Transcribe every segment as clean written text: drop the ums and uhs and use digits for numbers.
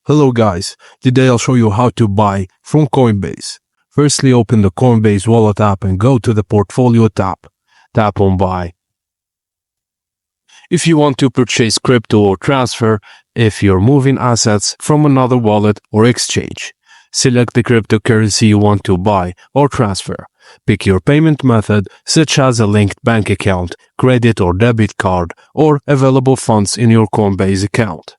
Hello guys, today I'll show you how to buy from Coinbase. Firstly, open the Coinbase Wallet app and go to the Portfolio tab. Tap on Buy. If you want to purchase crypto or transfer, if you're moving assets from another wallet or exchange, select the cryptocurrency you want to buy or transfer. Pick your payment method, such as a linked bank account, credit or debit card, or available funds in your Coinbase account.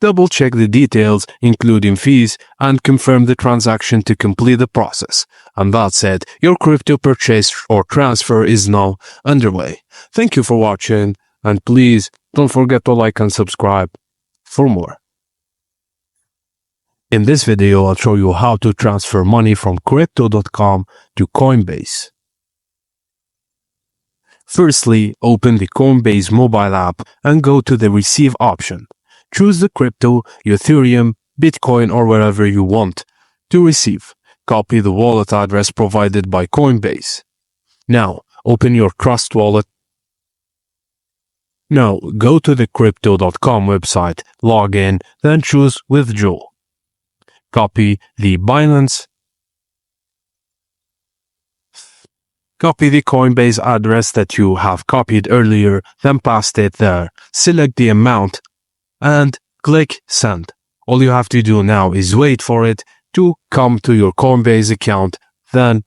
Double-check the details, including fees, and confirm the transaction to complete the process. And that's it. Your crypto purchase or transfer is now underway. Thank you for watching, and please don't forget to like and subscribe for more. In this video, I'll show you how to transfer money from crypto.com to Coinbase. Firstly, open the Coinbase mobile app and go to the Receive option. Choose the crypto, Ethereum, Bitcoin, or wherever you want to receive. Copy the wallet address provided by Coinbase. Now, open your Trust Wallet. Now, go to the crypto.com website, log in, then choose Withdraw. Copy the Binance. Copy the Coinbase address that you have copied earlier, then paste it there. Select the amount and click Send. All you have to do now is wait for it to come to your Coinbase account. Then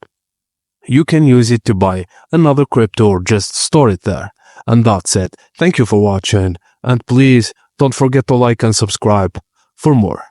you can use it to buy another crypto or just store it there. And that's it. Thank you for watching, and please don't forget to like and subscribe for more.